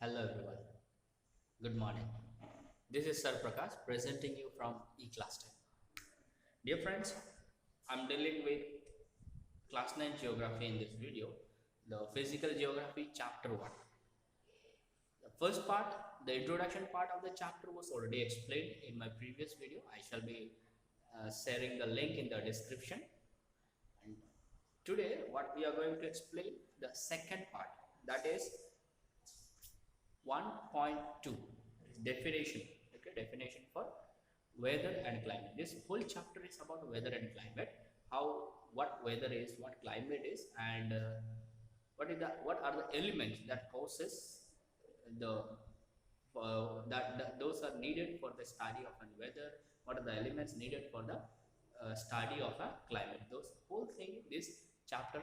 Hello everyone. Good morning. This is Sir Prakash presenting you from E-Class Time. Dear friends, I'm dealing with Class 9 Geography in this video, the Physical Geography Chapter 1. The first part, the introduction part of the chapter was already explained in my previous video. I shall be sharing the link in the description. And today, what we are going to explain, the second part, that is 1.2 definition. Okay, definition for weather and climate. This whole chapter is about weather and climate, how what weather is, what climate is, and what are the elements that causes the those are needed for the study of a weather. What are the elements needed for the study of a climate? Those whole thing this chapter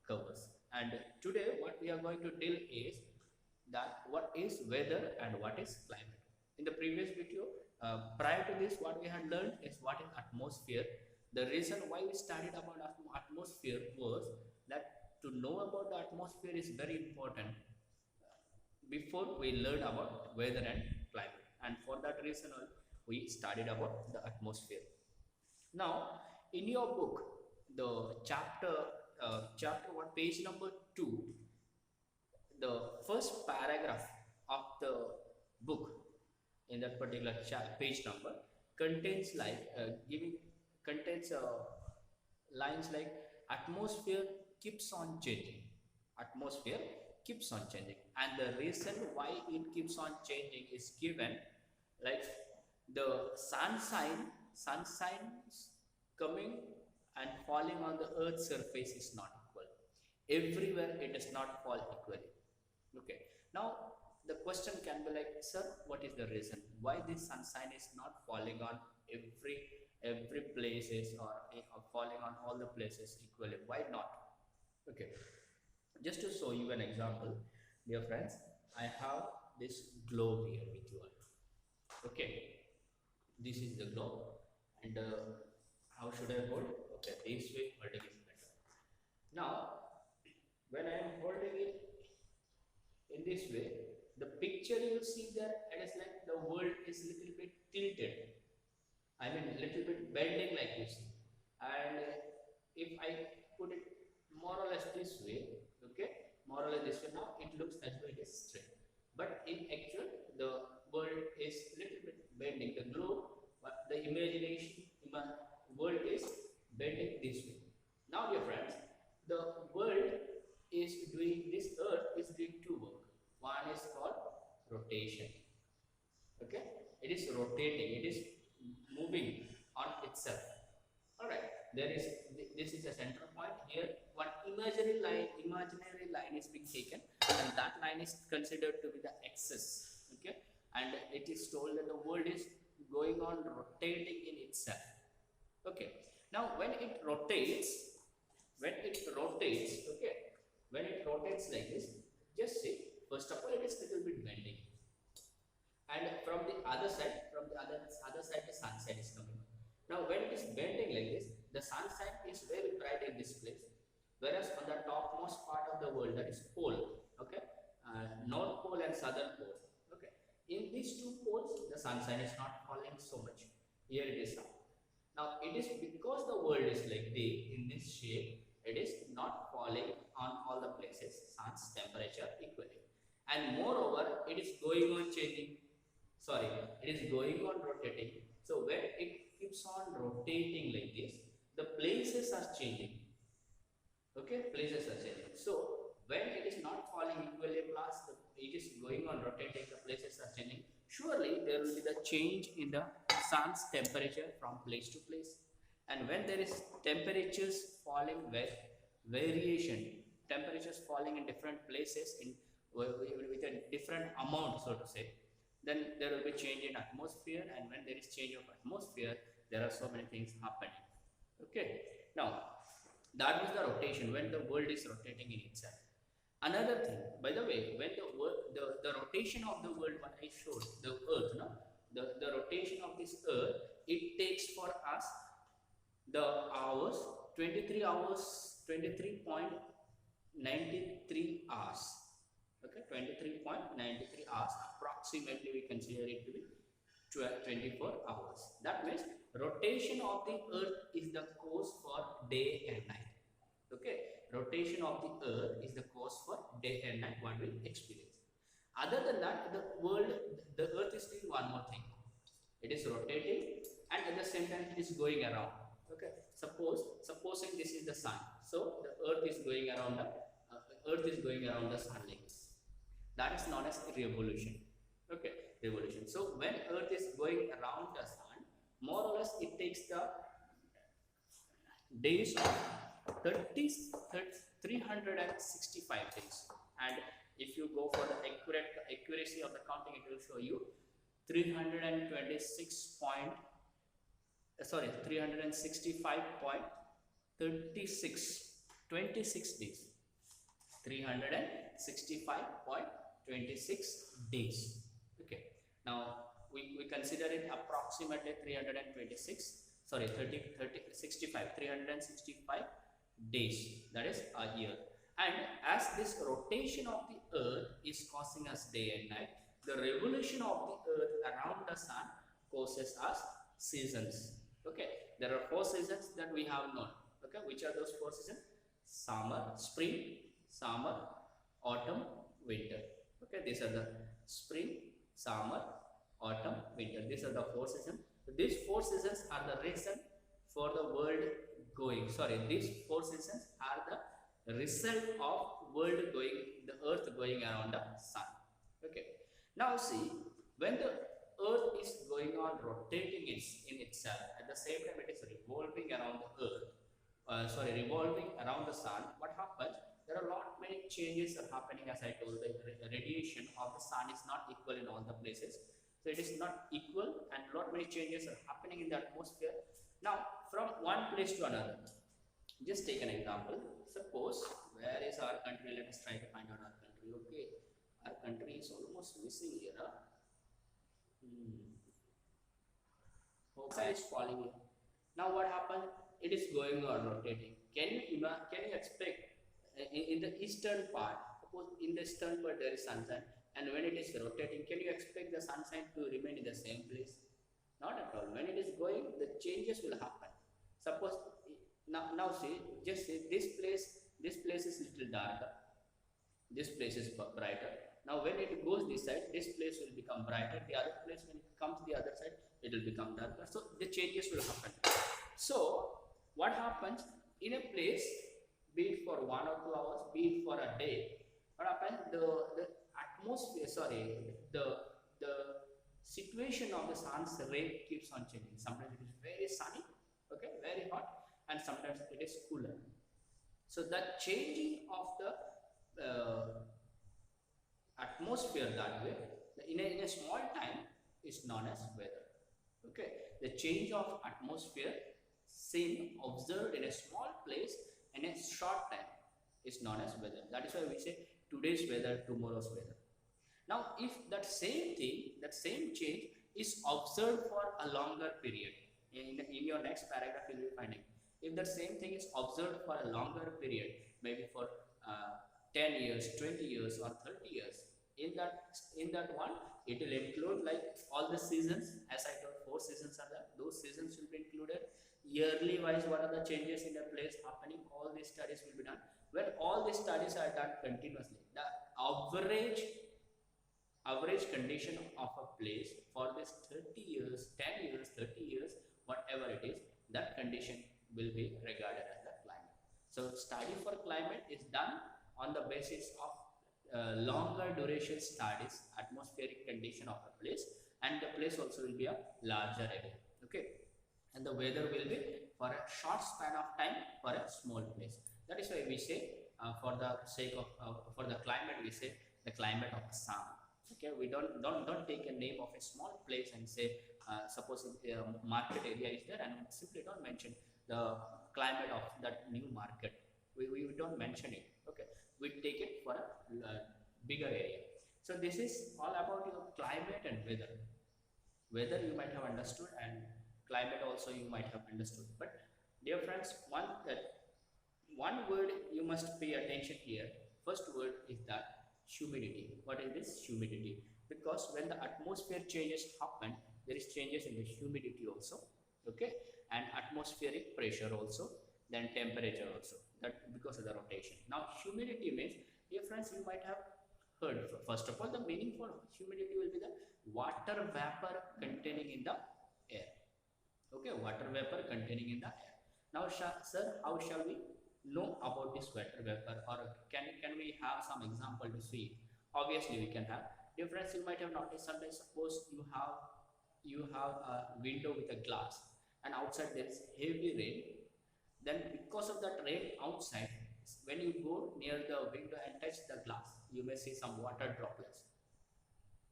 covers. And today what we are going to deal is that what is weather and what is climate. In the previous video, prior to this, what we had learned is what is atmosphere. The reason why we studied about atmosphere was that to know about the atmosphere is very important before we learn about weather and climate. And for that reason, we studied about the atmosphere. Now, in your book, the chapter 1, page number 2, the first paragraph of the book in that particular page number contains lines like atmosphere keeps on changing. Atmosphere keeps on changing, and the reason why it keeps on changing is given like the sunshine coming and falling on the earth's surface is not equal. Everywhere it does not fall equally. Okay, now the question can be like, sir, what is the reason why this sunshine is not falling on every places or falling on all the places equally? Why not? Okay, just to show you an example, dear friends, I have this globe here with you all. Okay, this is the globe, and how should I hold? Okay, this way holding is better. Now when I am holding it in this way, the picture you see there, it is like the world is little bit tilted. I mean, little bit bending like you see. And if I put it more or less this way, okay, more or less this way, now it looks as though it is straight. But in actual, the world is little bit bending. The globe, the world is bending this way. Now, dear friends, the world is doing this. Earth is doing two work. One is called rotation. Okay, it is rotating. It is moving on itself. All right. This is a center point here. One imaginary line is being taken, and that line is considered to be the axis. Okay, and it is told that the world is going on rotating in itself. Okay. Now when it rotates, okay, when it rotates like this, just see, first of all, it is little bit bending, and from the other side, the sunshine is coming. Now when it is bending like this, the sunshine is very bright in this place, whereas on the topmost part of the world, that is pole, okay, north pole and southern pole, okay, in these two poles the sunshine is not falling so much. Here it is now it is because the world is like this in this shape, it is not falling on all the places sun's temperature equally, and moreover it is going on changing, sorry, it is going on rotating. So when it keeps on rotating like this, the places are changing. Okay, places are changing. So when it is not falling equally, plus it is going on rotating, the places are changing, surely there will be the change in the sun's temperature from place to place. And when there is temperatures falling with variation, temperatures falling in different places with a different amount, so to say, then there will be change in atmosphere, and when there is change of atmosphere, there are so many things happening. Okay, now that is the rotation, when the world is rotating in itself. Another thing, by the way, when the rotation of the world, what I showed, the earth, no, the rotation of this earth, it takes for us the hours, 23 hours, 23.93 hours. Okay, 23.93 hours approximately we consider it to be 24 hours. That means rotation of the earth is the cause for day and night. Okay, rotation of the earth is the cause for day and night what we experience. Other than that, the earth is doing one more thing. It is rotating and at the same time it is going around. Okay, supposing this is the sun, so the earth is going around the sun like this. That is known as revolution. Okay, revolution. So when earth is going around the sun, more or less it takes the days of 30, 365 days, and if you go for the accuracy of the counting, it will show you 326 point 365.36 days, 365.26 days. Okay, now we consider it approximately 326, sorry, 365 days, that is a year. And as this rotation of the earth is causing us day and night, the revolution of the earth around the sun causes us seasons. Okay, there are 4 seasons that we have known. Okay, which are those 4 seasons? Spring, summer, autumn, winter. Okay, these are the spring, summer, autumn, winter. These are the 4 seasons. So these 4 seasons are the reason for the world going. Sorry, these 4 seasons are the result of the earth going around the sun. Okay. Now see, when the earth is going on rotating in itself, at the same time it is revolving around the earth, revolving around the sun, what happens? There are a lot many changes are happening. As I told, the radiation of the sun is not equal in all the places. So it is not equal and a lot many changes are happening in the atmosphere. Now from one place to another, just take an example. Suppose, where is our country? Let us try to find out our country. Okay, our country is almost missing here. Hope is falling here. Now what happened? It is going on rotating. Can you expect in the eastern part? Suppose in the eastern part there is sunshine, and when it is rotating, can you expect the sunshine to remain in the same place? Not at all. When it is going, the changes will happen. Suppose now see, just see this place is little darker, this place is brighter. Now when it goes this side, this place will become brighter, the other place when it comes the other side, it will become darker. So the changes will happen. So what happens in a place, be it for 1 or 2 hours, be it for a day, what happens? The atmosphere, the situation of the sun's ray keeps on changing. Sometimes it is very sunny, okay, very hot, and sometimes it is cooler. So the changing of the atmosphere that way in a small time is known as weather. Okay, the change of atmosphere seen observed in a small place in a short time is known as weather. That is why we say today's weather, tomorrow's weather. Now if that same change is observed for a longer period, in your next paragraph you will be finding, if that same thing is observed for a longer period, maybe for 10 years, 20 years or 30 years, in that one it will include like all the seasons. As I told, 4 seasons are there, those seasons will be included. Yearly wise, what are the changes in the place happening, all these studies will be done. When all these studies are done continuously, the average condition of a place for this 30 years, 10 years, 30 years, whatever it is, that condition will be regarded as the climate. So study for climate is done on the basis of longer duration studies, atmospheric condition of a place, and the place also will be a larger area. Okay, and the weather will be for a short span of time for a small place. That is why we say for the sake of for the climate, we say the climate of Assam. Okay, we don't take a name of a small place and say suppose a market area is there, and simply don't mention the climate of that new market. We don't mention it. Okay, we take it for a bigger area. So this is all about your climate and weather. Weather you might have understood, and climate also you might have understood. But dear friends, one word you must pay attention here. First word is that humidity. What is this humidity? Because when the atmosphere changes happen, there is changes in the humidity also, okay, and atmospheric pressure also, then temperature also, that because of the rotation. Now humidity means, dear friends, you might have heard, first of all, the meaning for humidity will be the water vapor containing in the air. Okay, water vapor containing in the air. Now sir, how shall we know about this water vapor, or can we have some example to see it? Obviously we can have. Difference you might have noticed, sometimes suppose you have a window with a glass, and outside there is heavy rain. Then because of that rain outside, when you go near the window and touch the glass, you may see some water droplets.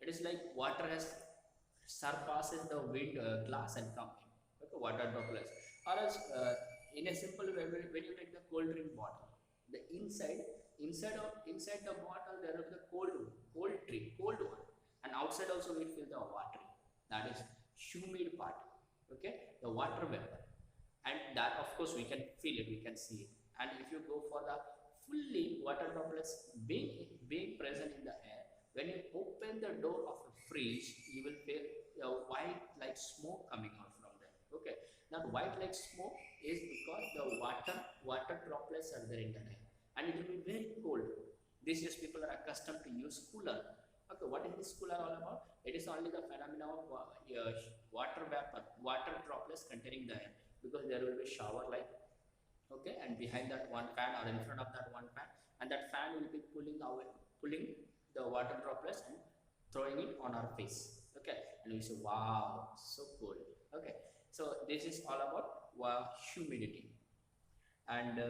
It is like water has surpasses the wind glass and come in. Okay, water droplets. Or else, in a simple way, when you take the cold drink bottle, the inside the bottle there is the cold drink, cold one, and outside also we feel the water. That is humid part. Okay, the water vapor, and that of course we can feel it, we can see it. And if you go for the fully water droplets being present in the air, when you open the door of a fridge, you will feel a white like smoke coming out from there. Okay, that white like smoke is because the water droplets are there in the air, and it will be very cold. These days people are accustomed to use cooler. Okay, what is this cooler all about? It is only the phenomena of water vapor, water droplets containing the air, because there will be shower like, okay, and behind that one fan or in front of that one fan, and that fan will be pulling the water droplets and throwing it on our face. Okay, and we say wow, so cool. Okay, so this is all about humidity. And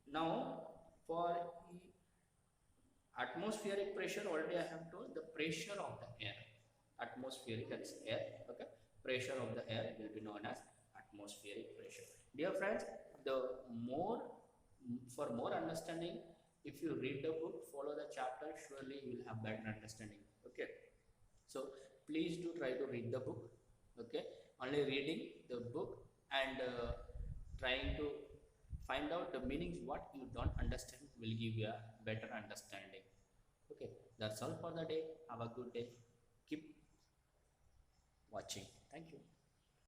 now for atmospheric pressure, already I have told the pressure of the air. Atmospheric, that is air. Okay, pressure of the air will be known as atmospheric pressure. Dear friends, the more for more understanding, if you read the book, follow the chapter, surely you will have better understanding. Okay, so please do try to read the book. Okay, only reading the book and trying to find out the meanings what you don't understand will give you a better understanding. Okay, that's all for the day. Have a good day. Keep watching. Thank you.